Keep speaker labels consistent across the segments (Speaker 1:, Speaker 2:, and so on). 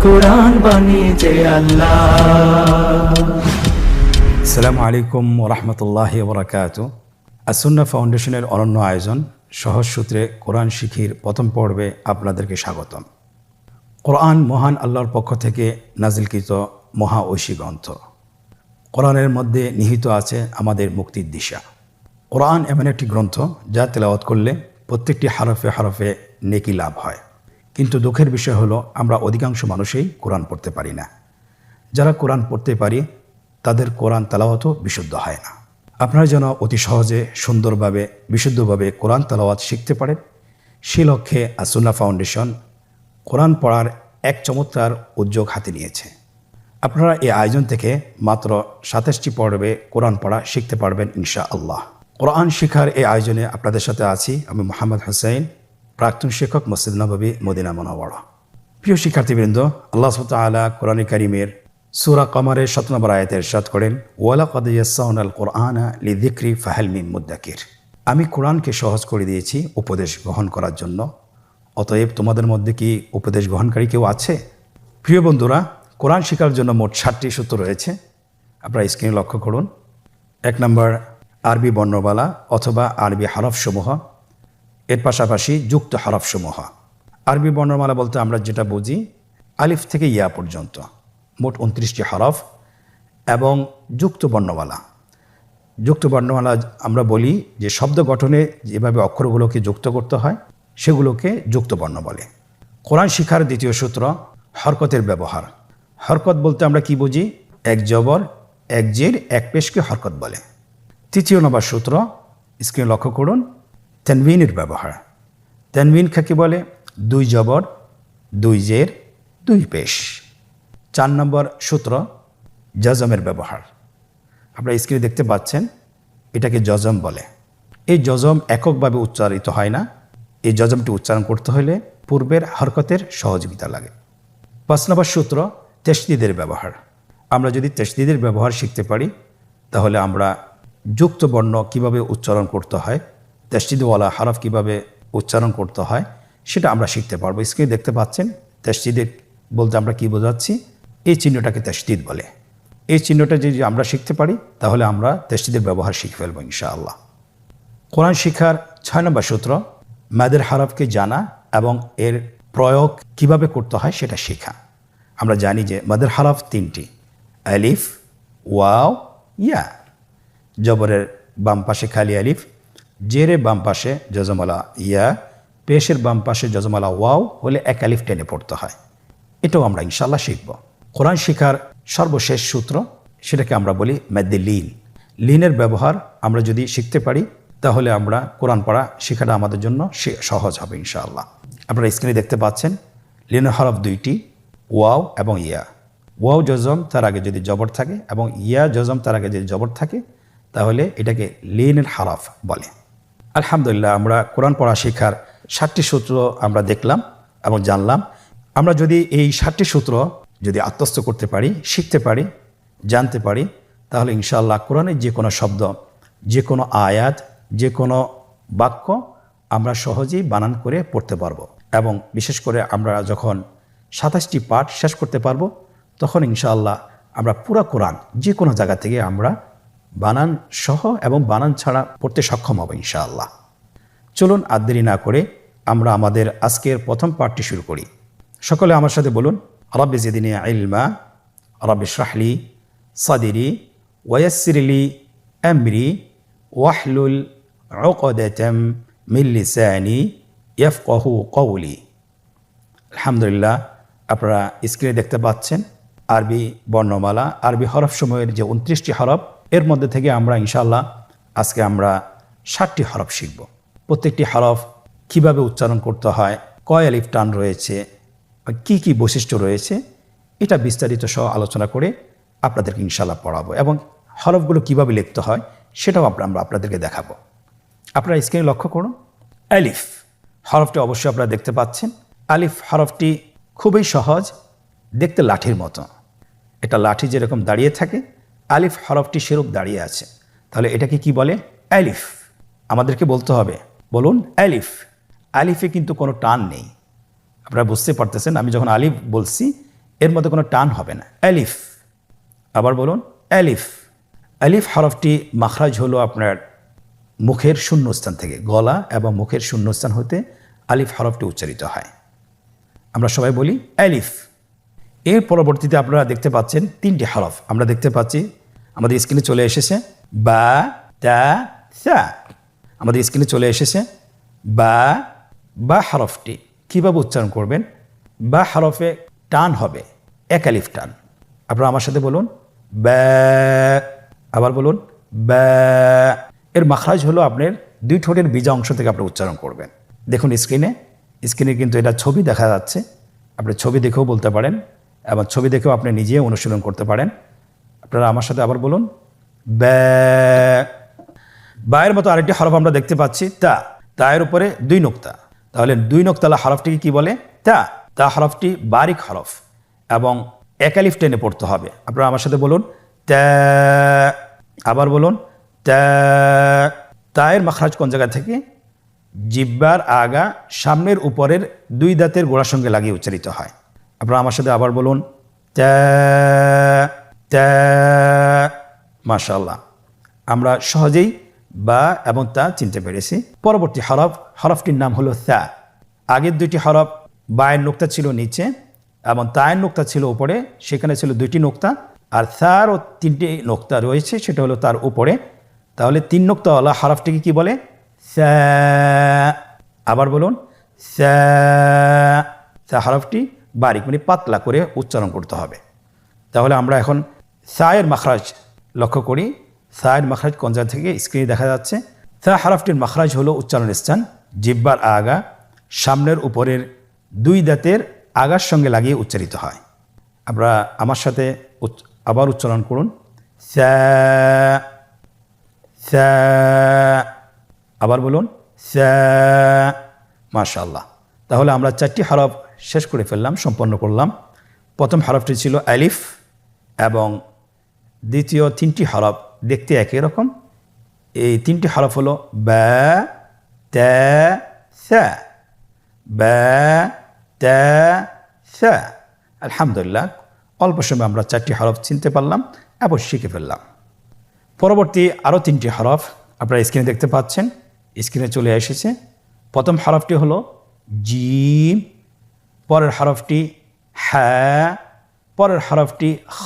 Speaker 1: কোরআন বানিয়েছে আল্লাহ।
Speaker 2: আসসালামু আলাইকুম ওরহমতুল্লাহি ওবরাকাতু। আসুন্নাহ ফাউন্ডেশনের অনন্য আয়োজন সহজ সূত্রে কোরআন শিখির প্রথম পর্বে আপনাদেরকে স্বাগতম। কোরআন মহান আল্লাহর পক্ষ থেকে নাজিলকৃত মহা ঐশী গ্রন্থ। কোরআনের মধ্যে নিহিত আছে আমাদের মুক্তির দিশা। কোরআন এমন একটি গ্রন্থ যা তেলাওয়াত করলে প্রত্যেকটি হরফে হরফে নেকি লাভ হয়। কিন্তু দুঃখের বিষয় হলো আমরা অধিকাংশ মানুষই কোরআন পড়তে পারি না। যারা কোরআন পড়তে পারি তাদের কোরআন তেলাওয়াতও বিশুদ্ধ হয় না। আপনারা যেন অতি সহজে সুন্দরভাবে বিশুদ্ধভাবে কোরআন তেলাওয়াত শিখতে পারেন, সে লক্ষ্যে আসুন্নাহ ফাউন্ডেশন কোরআন পড়ার এক চমৎকার উদ্যোগ হাতে নিয়েছে। আপনারা এই আয়োজন থেকে মাত্র 27টি পর্বে কোরআন পড়া শিখতে পারবেন ইনশাআল্লাহ। কোরআন শিখার এই আয়োজনে আপনাদের সাথে আছি আমি মোহাম্মদ হোসেন, প্রাক্তন শিক্ষক, মসজিদ নববী, মদিনা মুনাওয়ারা। প্রিয় শিক্ষার্থীবৃন্দ, আল্লাহ সুবহানাহু ওয়া তাআলা কোরআনে কারীমের সূরা কমারের 17 নম্বর আয়াতে ইরশাদ করেন, ওয়ালাকাদ ইয়াসসারনাল কুরআনা লিযিকরি ফাহাল মিন মুদ্দাকির। আমি কোরআনকে সহজ করে দিয়েছি উপদেশ গ্রহণ করার জন্য, অতএব তোমাদের মধ্যে কি উপদেশ গ্রহণকারী কেউ আছে? প্রিয় বন্ধুরা, কোরআন শেখার জন্য মোট 7টি সূত্র রয়েছে। আপনারা স্ক্রিনে লক্ষ্য করুন। 1 নম্বর আরবি বর্ণমালা অথবা আরবি হরফসমূহ, এর পাশাপাশি যুক্ত হরফসমূহ। আরবি বর্ণমালা বলতে আমরা যেটা বুঝি আলিফ থেকে ইয়া পর্যন্ত মোট 29টি হরফ, এবং যুক্ত বর্ণমালা। যুক্ত বর্ণমালা আমরা বলি যে শব্দ গঠনে যেভাবে অক্ষরগুলোকে যুক্ত করতে হয় সেগুলোকে যুক্ত বর্ণ বলে। কোরআন শিখার দ্বিতীয় সূত্র হরকতের ব্যবহার। হরকত বলতে আমরা কি বুঝি? এক জবর, এক জের, এক পেশকে হরকত বলে। তৃতীয় নম্বর সূত্র, স্ক্রিনে লক্ষ্য করুন, তানবিনের ব্যবহার। তানবিন কাকে বলে? 2 জবর, 2 জের, 2 পেশ। 4 নম্বর সূত্র জজমের ব্যবহার। আপনারা স্ক্রিনে দেখতে পাচ্ছেন, এটাকে জজম বলে। এই জজম এককভাবে উচ্চারিত হয় না, এই জজমটি উচ্চারণ করতে হলে পূর্বের হরকতের সহযোগিতা লাগে। 5 নম্বর সূত্র তাশদীদের ব্যবহার। আমরা যদি তাশদীদের ব্যবহার শিখতে পারি তাহলে আমরা যুক্ত বর্ণ কিভাবে উচ্চারণ করতে হয়, তাশদীদওয়ালা হরফ কিভাবে উচ্চারণ করতে হয় সেটা আমরা শিখতে পারবো। স্ক্রিনে দেখতে পাচ্ছেন, তাশদীদ বলতে আমরা কি বোঝাচ্ছি? এই চিহ্নটাকে তাশদীদ বলে। এই চিহ্নটা যদি আমরা শিখতে পারি তাহলে আমরা তাশদীদের ব্যবহার শিখে ফেলবো ইনশাআল্লাহ। কোরআন শিখার 6 নম্বর সূত্র মাদের হরফকে জানা এবং এর প্রয়োগ কিভাবে করতে হয় সেটা শেখা। আমরা জানি যে মাদের হরফ 3টি, আলিফ, ওয়াও, ইয়া। জবরের বাম পাশে খালি আলিফ, জেরের বাম পাশে জজমওয়ালা ইয়া, পেশের বাম পাশে জজমওয়ালা ওয়াও হলে এক আলিফ টেনে পড়তে হয়। এটাও আমরা ইনশাআল্লাহ শিখব। কোরআন শিখার সর্বশেষ সূত্র, সেটাকে আমরা বলি মাদ্দে লিন। লিনের ব্যবহার আমরা যদি শিখতে পারি তাহলে আমরা কোরআন পড়া শেখাটা আমাদের জন্য সহজ হবে ইনশাআল্লাহ। আপনারা স্ক্রিনে দেখতে পাচ্ছেন, লিনের হরফ 2টি, ওয়াও এবং ইয়া। ওয়াও জজম তার আগে যদি জবর থাকে এবং ইয়া জজম তার আগে যদি জবর থাকে তাহলে এটাকে লিনের হরফ বলে। আলহামদুলিল্লাহ, আমরা কোরআন পড়া শেখার 7টি সূত্র আমরা দেখলাম এবং জানলাম। আমরা যদি এই 7টি সূত্র যদি আত্মস্থ করতে পারি, শিখতে পারি, জানতে পারি, তাহলে ইনশাআল্লাহ কোরআনের যে কোনো শব্দ, যে কোনো আয়াত, যে কোনো বাক্য আমরা সহজেই বানান করে পড়তে পারবো। এবং বিশেষ করে আমরা যখন 27টি পাঠ শেষ করতে পারবো তখন ইনশাআল্লাহ আমরা পুরো কোরআন যে কোনো জায়গা থেকে আমরা বানান সহ এবং বানান ছাড়া পড়তে সক্ষম হব ইনশাআল্লাহ। চলুন আর দেরি না করে আমরা আমাদের আজকের প্রথম পাঠটি শুরু করি। সকলে আমার সাথে বলুন, রাব্বি জিদনি ইলমা, রাব্বি ইশরাহ লি সাদরি ওয়ায়াসসির লি আমরি ওয়াহলুল উকদাতাম মিন লিসানি ইয়াফকাহু কওলি। আলহামদুলিল্লাহ, আপনারা স্ক্রিনে দেখতে পাচ্ছেন আরবি বর্ণমালা, আরবি হরফসমূহের যে 29টি হরফ, এর মধ্যে থেকে আমরা ইনশাআল্লাহ আজকে আমরা 7টি হরফ শিখব। প্রত্যেকটি হরফ কিভাবে উচ্চারণ করতে হয়, কয় আলিফ টান রয়েছে, কি কি বৈশিষ্ট্য রয়েছে, এটা বিস্তারিত সহ আলোচনা করে আপনাদেরকে ইনশাআল্লাহ পড়াবো এবং হরফগুলো কিভাবে লিখতে হয় সেটাও আমরা আপনাদেরকে দেখাবো। আপনারা স্ক্রিনে লক্ষ্য করুন, আলিফ হরফটি অবশ্যই আপনারা দেখতে পাচ্ছেন। আলিফ হরফটি খুবই সহজ, দেখতে লাঠির মতো। এটা লাঠি যেরকম দাঁড়িয়ে থাকে, আলিফ হরফটি সেরূপ দাঁড়িয়ে আছে। তাহলে এটাকে কি বলে? আলিফ। আমাদেরকে বলতে হবে, বলুন আলিফ। আলিফে কিন্তু কোনো টান নেই। আপনারা বুঝতে পারতেছেন, আমি যখন আলিফ বলছি এর মধ্যে কোনো টান হবে না। আলিফ, আবার বলুন আলিফ। আলিফ হরফটি মাখরাজ হলো আপনার মুখের শূন্যস্থান থেকে, গলা এবং মুখের শূন্যস্থান হতে আলিফ হরফটি উচ্চারিত হয়। আমরা সবাই বলি আলিফ। এর পরবর্তীতে আপনারা দেখতে পাচ্ছেন 3টি হরফ আমরা দেখতে পাচ্ছি আমাদের স্ক্রিনে চলে এসেছে, বা, তা, সা। আমাদের স্ক্রিনে চলে এসেছে বা হরফটি কীভাবে উচ্চারণ করবেন? বা হরফে টান হবে, এক আলিফ টান। আপনারা আমার সাথে বলুন বা, আবার বলুন বা। এর মাখরাজ হলো আপনার 2 ঠোঁটের বিজা অংশ থেকে আপনি উচ্চারণ করবেন। দেখুন স্ক্রিনে কিন্তু এটা ছবি দেখা যাচ্ছে, আপনি ছবি দেখেও বলতে পারেন এবং ছবি দেখেও আপনি নিজেও অনুশীলন করতে পারেন। আপনারা আমার সাথে আবার বলুন বা। বায়ের মতো আরেকটি হরফ আমরা দেখতে পাচ্ছি তা, তায়ের উপরে 2 নোক্তা। তাহলে 2 নোক্তালা হরফটিকে কি বলে? তা হরফটি বারিক হরফ এবং এক আলিফ টেনে পড়তে হবে। আপনারা আমার সাথে বলুন তা, আবার বলুন তা। তায়ের মাখরাজ কোন জায়গা থেকে? জিহ্বার আগা সামনের উপরের 2 দাঁতের গোড়ার সঙ্গে লাগিয়ে উচ্চারিত হয়। আপনারা আমার সাথে আবার বলুন তা, মাশাআল্লাহ। আমরা সহজেই বা এবং তা চিনতে পেরেছি। পরবর্তী হরফটির নাম হলো সা। আগের 2টি হরফ বায়ের নোক্তা ছিল নিচে এবং তায়ের নোক্তা ছিল উপরে, সেখানে ছিল 2টি নোক্তা, আর সারও 3টি নোক্তা রয়েছে, সেটা হলো তার উপরে। তাহলে 3 নোক্তাওয়ালা হরফটিকে কি বলে? সা। আবার বলুন সা। হরফটি বারিক মানে পাতলা করে উচ্চারণ করতে হবে। তাহলে আমরা এখন সায়ের মাখরাজ লক্ষ্য করি। সায়ের মাখরাজ কোন জায়গা থেকে? স্ক্রিনে দেখা যাচ্ছে। সা হরফটির মাখরাজ হলো উচ্চারণ স্থান জিহ্বার আগা সামনের উপরের 2 দাঁতের আগার সঙ্গে লাগিয়ে উচ্চারিত হয়। আমরা আমার সাথে আবার উচ্চারণ করুন সা, সা। আবার বলুন সা। মাশাআল্লাহ। তাহলে আমরা 4টি হরফ শেষ করে ফেললাম, সম্পন্ন করলাম। প্রথম হরফটি ছিল আলিফ এবং দ্বিতীয় 3টি হরফ দেখতে একই রকম। এই 3টি হরফ হলো বা, তা, সা। বা, তা, সা। আলহামদুলিল্লাহ, অল্প সময় আমরা 4টি হরফ চিনতে পারলাম এবং শিখে ফেললাম। পরবর্তী আরও 3টি হরফ আপনারা স্ক্রিনে দেখতে পাচ্ছেন, স্ক্রিনে চলে এসেছে। প্রথম হরফটি হলো জিম, পরের হরফটি হা, পরের হরফটি খ।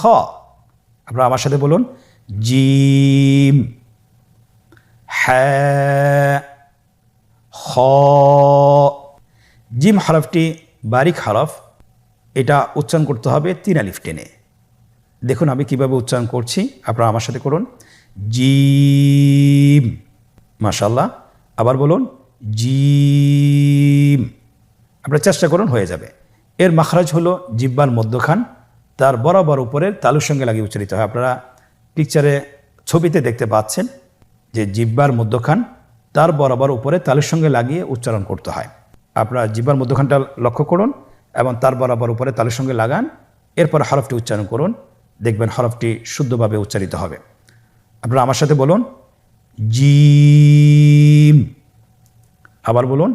Speaker 2: আপনারা আমার সাথে বলুন জিম, হা, খ। জিম হরফটি বারিক হরফ, এটা উচ্চারণ করতে হবে 3 আলিফ টেনে। দেখুন আমি কিভাবে উচ্চারণ করছি, আপনারা আমার সাথে করুন জিম। মাশাআল্লাহ। আবার বলুন জিম। আপনারা চেষ্টা করুন, হয়ে যাবে। এর মাখরাজ হলো জিহ্বার মধ্যখান, তার বরাবর উপরের তালুর সঙ্গে লাগিয়ে উচ্চারিত হয়। আপনারা পিকচারে ছবিতে দেখতে পাচ্ছেন যে জিহ্বার মধ্যখান তার বরাবর উপরে তালুর সঙ্গে লাগিয়ে উচ্চারণ করতে হয়। আপনারা জিহ্বার মধ্যখানটা লক্ষ্য করুন এবং তার বরাবর উপরে তালুর সঙ্গে লাগান, এরপর হরফটি উচ্চারণ করুন, দেখবেন হরফটি শুদ্ধভাবে উচ্চারিত হবে। আপনারা আমার সাথে বলুন জিম। আবার বলুন,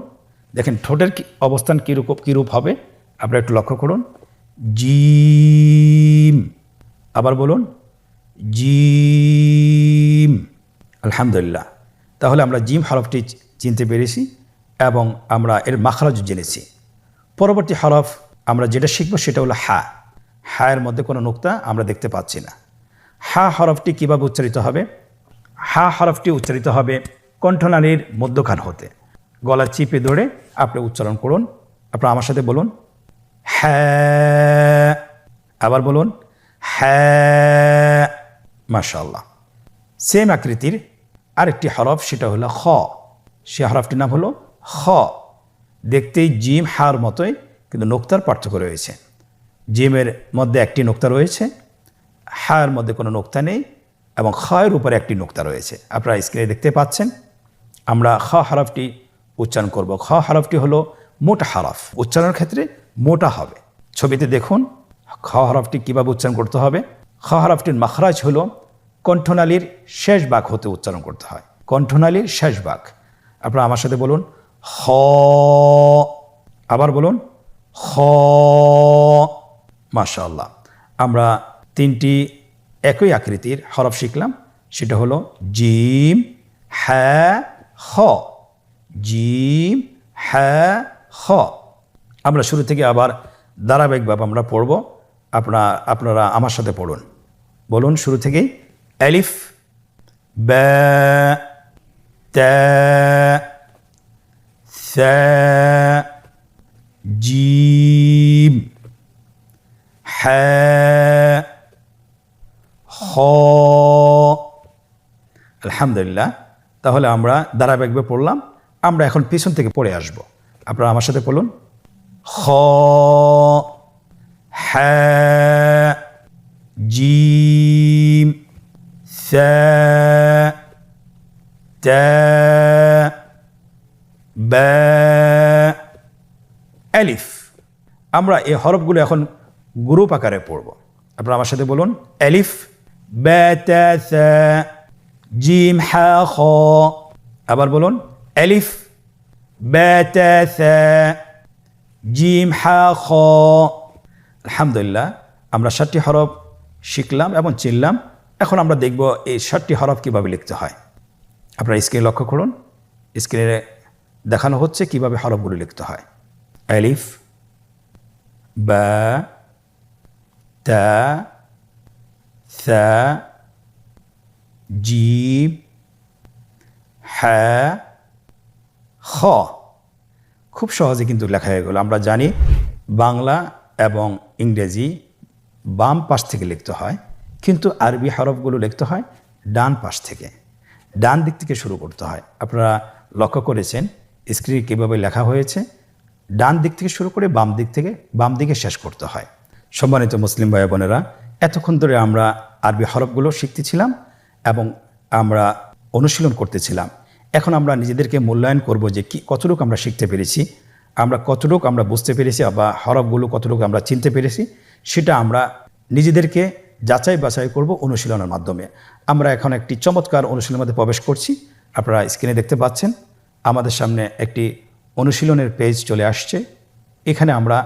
Speaker 2: দেখেন ঠোঁটের অবস্থান কীরূপ হবে আপনারা একটু লক্ষ্য করুন জিম। আবার বলুন জিম। আলহামদুলিল্লাহ। তাহলে আমরা জিম হরফটি চিনতে পেরেছি এবং আমরা এর মাখরাজ জেনেছি। পরবর্তী হরফ আমরা যেটা শিখব সেটা হলো হা। হায়ের মধ্যে কোনো নোক্তা আমরা দেখতে পাচ্ছি না। হা হরফটি কীভাবে উচ্চারিত হবে? হা হরফটি উচ্চারিত হবে কণ্ঠনালীর মধ্যখান হতে। গলা চিপে ধরে আপনি উচ্চারণ করুন। আপনারা আমার সাথে বলুন হ্যাঁ। আবার বলুন হ্যাঁ। মাশাআল্লাহ। সেম আকৃতির আরেকটি হরফ, সেটা হলো খ। সে হরফটির নাম হলো খ। দেখতেই জিম হার মতোই, কিন্তু নোক্তার পার্থক্য রয়েছে। জিমের মধ্যে একটি নোক্তা রয়েছে, হার মধ্যে কোনো নোক্তা নেই এবং খয়ের উপরে একটি নোক্তা রয়েছে। আপনারা স্ক্রিনে দেখতে পাচ্ছেন। আমরা খ হরফটি উচ্চারণ করব। খ হরফটি হলো মোটা হরফ, উচ্চারণের ক্ষেত্রে মোটা হবে। ছবিতে দেখুন খ হরফটি কীভাবে উচ্চারণ করতে হবে। খ হরফটির মাখরাজ হলো কণ্ঠনালীর শেষ ভাগ হতে উচ্চারণ করতে হয়, কণ্ঠনালীর শেষ ভাগ। আপনারা আমার সাথে বলুন খ। আবার বলুন খ। মাশাআল্লাহ। আমরা তিনটি একই আকৃতির হরফ শিখলাম, সেটা হলো জিম, হ্যাঁ, খ। জিম, হ্যাঁ, খ। আমরা শুরু থেকে আবার ধারাবাহিকভাবে আমরা পড়ব। আপনারা আমার সাথে পড়ুন। বলুন শুরু থেকেই। আলিফ, বা, তা, সা, জিম, হ্যাঁ, খ। আলহামদুলিল্লাহ। তাহলে আমরা ধারাবাহিকভাবে পড়লাম। আমরা এখন পিছন থেকে পড়ে আসব। আপনারা আমার সাথে পড়ুন। খ, হ্যাঁ, জিম, সা, তা, বা, আলিফ। আমরা এই হরফগুলো এখন গ্রুপ আকারে পড়ব। আপনারা আমার সাথে বলুন। আলিফ, বা, তা, সা, জিম, হা, খ। আবার বলুন। আলিফ, বা, তা, সা, জিম, হা, খ। আলহামদুলিল্লাহ। আমরা 7টি হরফ শিখলাম এবং চিনলাম। এখন আমরা দেখব এই 7টি হরফ কীভাবে লিখতে হয়। আপনারা স্ক্রিনে লক্ষ্য করুন। স্ক্রিনে দেখানো হচ্ছে কীভাবে হরফগুলো লিখতে হয়। আলিফ, বা, তা, সা, জিম, হ্যাঁ, খ। খুব সহজে কিন্তু লেখা হয়ে গেল। আমরা জানি বাংলা এবং ইংরেজি বাম পাশ থেকে লিখতে হয়, কিন্তু আরবি হরফগুলো লিখতে হয় ডান পাশ থেকে। ডান দিক থেকে শুরু করতে হয়। আপনারা লক্ষ্য করেছেন স্ক্রিনে কীভাবে লেখা হয়েছে। ডান দিক থেকে শুরু করে বাম দিকে শেষ করতে হয়। সম্মানিত মুসলিম ভাই বোনেরা, এতক্ষণ ধরে আমরা আরবি হরফগুলো শিখতেছিলাম এবং আমরা অনুশীলন করতেছিলাম। এখন আমরা নিজেদেরকে মূল্যায়ন করব যে কতটুকু আমরা শিখতে পেরেছি, কতটুকু আমরা বুঝতে পেরেছি, বা হরফগুলো কতটুকু আমরা চিনতে পেরেছি, সেটা আমরা নিজেদেরকে যাচাই বাছাই করব অনুশীলনের মাধ্যমে। আমরা এখন একটি চমৎকার অনুশীলনের মধ্যে প্রবেশ করছি। আপনারা স্ক্রিনে দেখতে পাচ্ছেন আমাদের সামনে একটি অনুশীলনের পেজ চলে আসছে। এখানে আমরা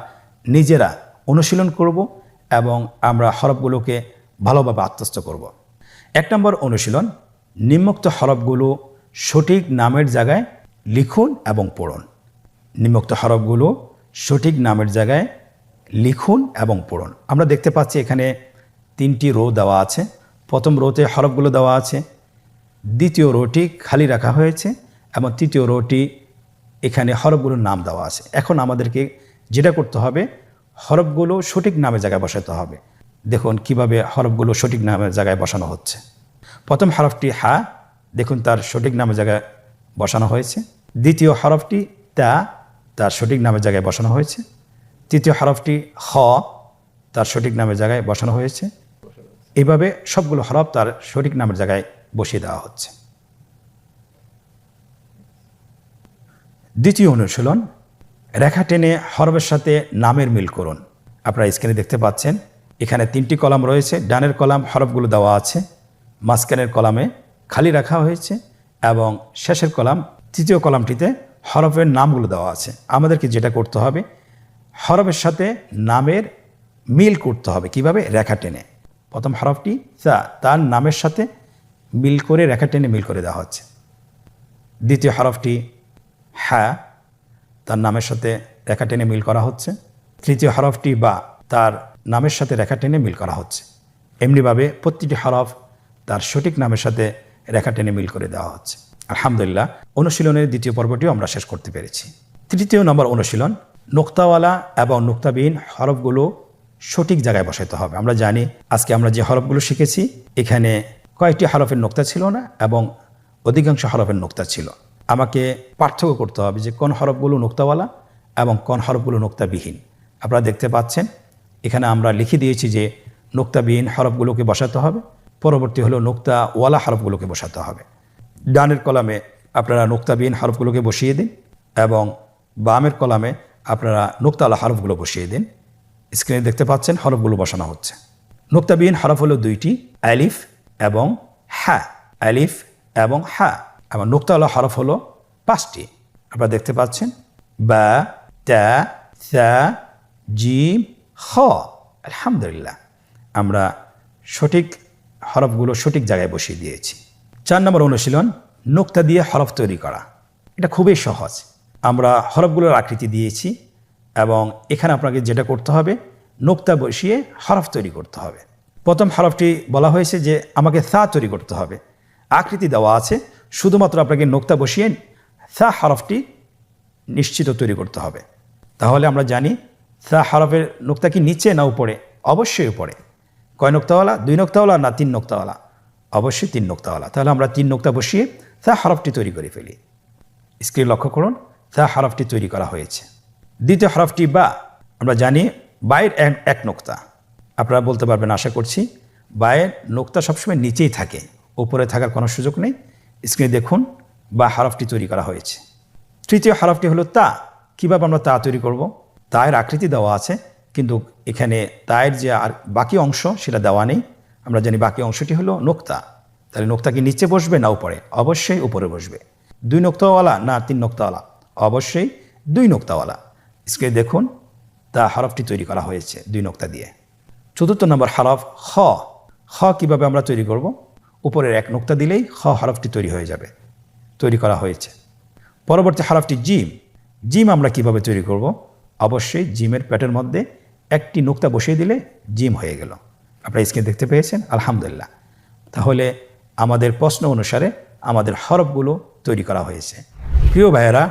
Speaker 2: নিজেরা অনুশীলন করব এবং আমরা হরফগুলোকে ভালোভাবে আত্মস্থ করব। 1 নম্বর অনুশীলন, নিম্নোক্ত হরফগুলো সঠিক নামের জায়গায় লিখুন এবং পড়ুন। নিম্নোক্ত হরফগুলো সঠিক নামের জায়গায় লিখুন এবং পড়ুন। আমরা দেখতে পাচ্ছি এখানে 3টি রো দেওয়া আছে। প্রথম রোতে হরফগুলো দেওয়া আছে, দ্বিতীয় রোটি খালি রাখা হয়েছে এবং তৃতীয় রোটি এখানে হরফগুলোর নাম দেওয়া আছে। এখন আমাদেরকে যেটা করতে হবে, হরফগুলো সঠিক নামের জায়গায় বসাতে হবে। দেখুন কিভাবে হরফগুলো সঠিক নামের জায়গায় বসানো হচ্ছে। প্রথম হরফটি হা, দেখুন তার সঠিক নামের জায়গায় বসানো হয়েছে। দ্বিতীয় হরফটি তা, তার সঠিক নামের জায়গায় বসানো হয়েছে। তৃতীয় হরফটি খ, তার সঠিক নামের জায়গায় বসানো হয়েছে। এইভাবে সবগুলো হরফ তার সঠিক নামের জায়গায় বসিয়ে দেওয়া হচ্ছে। দ্বিতীয় অনুশীলন, রেখা টেনে হরফের সাথে নামের মিল করুন। আপনারা স্ক্রিনে দেখতে পাচ্ছেন এখানে 3টি কলাম রয়েছে। ডানের কলাম হরফগুলো দেওয়া আছে, মাঝখানের কলামে খালি রাখা হয়েছে এবং শেষের কলাম, তৃতীয় কলামটিতে হরফের নামগুলো দেওয়া আছে। আমাদেরকে যেটা করতে হবে, হরফের সাথে নামের মিল করতে হবে। কিভাবে? রেখা টেনে। প্রথম হরফটি তা, তার নামের সাথে মিল করে রেখা টেনে মিল করে দেওয়া হচ্ছে। দ্বিতীয় হরফটি হ্যাঁ, তার নামের সাথে রেখা টেনে মিল করা হচ্ছে। তৃতীয় হরফটি বা, তার নামের সাথে রেখা টেনে মিল করা হচ্ছে। এমনিভাবে প্রতিটি হরফ তার সঠিক নামের সাথে রেখা টেনে মিল করে দেওয়া হচ্ছে। আলহামদুলিল্লাহ, অনুশীলনের দ্বিতীয় পর্বটিও আমরা শেষ করতে পেরেছি। তৃতীয় নম্বর অনুশীলন, নোক্তাওয়ালা এবং নোক্তাবিহীন হরফগুলো সঠিক জায়গায় বসাতে হবে। আমরা জানি আজকে আমরা যে হরফগুলো শিখেছি এখানে কয়েকটি হরফের নোক্তা ছিল না এবং অধিকাংশ হরফের নোক্তা ছিল। আমাকে পার্থক্য করতে হবে যে কোন হরফগুলো নোক্তাওয়ালা এবং কোন হরফগুলো নোক্তাবিহীন। আপনারা দেখতে পাচ্ছেন এখানে আমরা লিখে দিয়েছি যে নোক্তাবিহীন হরফগুলোকে বসাতে হবে, পরবর্তী হলো নোক্তাওয়ালা হরফগুলোকে বসাতে হবে। ডানের কলামে আপনারা নোক্তাবিহীন হরফগুলোকে বসিয়ে দিন এবং বামের কলামে আপনারা নোক্তাওয়ালা হরফগুলো বসিয়ে দিন। স্ক্রিনে দেখতে পাচ্ছেন হরফগুলো বসানো হচ্ছে। নোক্তাবিহীন হরফ হলো 2টি, আলিফ এবং হা। আলিফ এবং হা। এবং নোক্তাওয়ালা হরফ হলো 5টি। আপনারা দেখতে পাচ্ছেন বা, তা, সা, জিম, খ। আলহামদুলিল্লাহ আমরা সঠিক হরফগুলো সঠিক জায়গায় বসিয়ে দিয়েছি। 4 নম্বর অনুশীলন, নোক্তা দিয়ে হরফ তৈরি করা। এটা খুবই সহজ। আমরা হরফগুলোর আকৃতি দিয়েছি এবং এখানে আপনাকে যেটা করতে হবে, নোক্তা বসিয়ে হরফ তৈরি করতে হবে। প্রথম হরফটি বলা হয়েছে যে আমাকে সা তৈরি করতে হবে, আকৃতি দেওয়া আছে, শুধুমাত্র আপনাকে নোক্তা বসিয়ে সা হরফটি নিশ্চিত তৈরি করতে হবে। তাহলে আমরা জানি সা হরফের নোক্তা কি নিচে না উপরে? অবশ্যই উপরে। কয় নোক্তাওয়ালা? 2 নোক্তাওয়ালা না 3 নোক্তাওয়ালা? অবশ্যই 3 নোক্তাওয়ালা। তাহলে আমরা 3 নোক্তা বসিয়ে সা হরফটি তৈরি করে ফেলি। স্ক্রিন লক্ষ্য করুন, সা হরফটি তৈরি করা হয়েছে। দ্বিতীয় হরফটি বা, আমরা জানি বায়ের 1 নোক্তা। আপনারা বলতে পারবেন আশা করছি, বায়ের নোক্তা সবসময় নিচেই থাকে, উপরে থাকার কোনো সুযোগ নেই। স্ক্রিনে দেখুন বা হরফটি তৈরি করা হয়েছে। তৃতীয় হরফটি হলো তা। কীভাবে আমরা তা তৈরি করব? তায়ের আকৃতি দেওয়া আছে, কিন্তু এখানে তায়ের যে আর বাকি অংশ সেটা দেওয়া নেই। আমরা জানি বাকি অংশটি হলো নোক্তা। তাহলে নোক্তা কি নিচে বসবে না উপরে? অবশ্যই উপরে বসবে। 2 নোক্তাওয়ালা না 3 নোক্তাওয়ালা? অবশ্যই 2 নোক্তাওয়ালা। স্ক্রিনে দেখুন তা হরফটি তৈরি করা হয়েছে 2 নোক্তা দিয়ে। চতুর্থ নম্বর হরফ খ। খ কীভাবে আমরা তৈরি করব? উপরের 1 নোক্তা দিলেই খ হরফটি তৈরি হয়ে যাবে, তৈরি করা হয়েছে। পরবর্তী হরফটি জিম। জিম আমরা কিভাবে তৈরি করব? অবশ্যই জিমের পেটের মধ্যে 1টি নোক্তা বসিয়ে দিলে জিম হয়ে গেল। আপনারা স্ক্রিনে দেখতে পেয়েছেন, আলহামদুলিল্লাহ। তাহলে আমাদের প্রশ্ন অনুসারে আমাদের হরফগুলো তৈরি করা হয়েছে। প্রিয় ভাইয়েরা,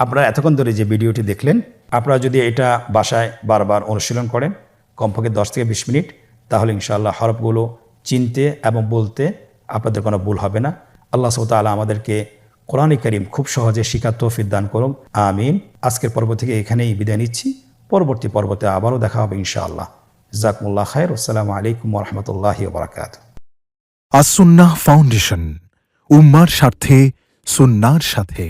Speaker 2: আপনারা এতক্ষণ ধরে যে ভিডিওটি দেখলেন, আপনারা যদি এটা বাসায় বারবার অনুশীলন করেন কমপক্ষে 10 থেকে 20 মিনিট, তাহলে ইনশাআল্লাহ হরফগুলো চিনতে এবং বলতে আপনাদের কোনো ভুল হবে না। আল্লাহ সুবহানাহু ওয়া তাআলা আমাদেরকে কোরআন কারীম খুব সহজে শিখার তৌফিক দান করুন, আমিন। আজকের পর্ব থেকে এখানেই বিদায় নিচ্ছি। পরবর্তী পর্বতে আবারও দেখা হবে ইনশাআল্লাহ। জাযাকুমুল্লাহ খায়র। আসসালামু আলাইকুম ওয়া রাহমাতুল্লাহি ওয়া বারাকাতুহু।
Speaker 3: আসুন্নাহ ফাউন্ডেশন, উম্মার স্বার্থে সুন্নাহর সাথে।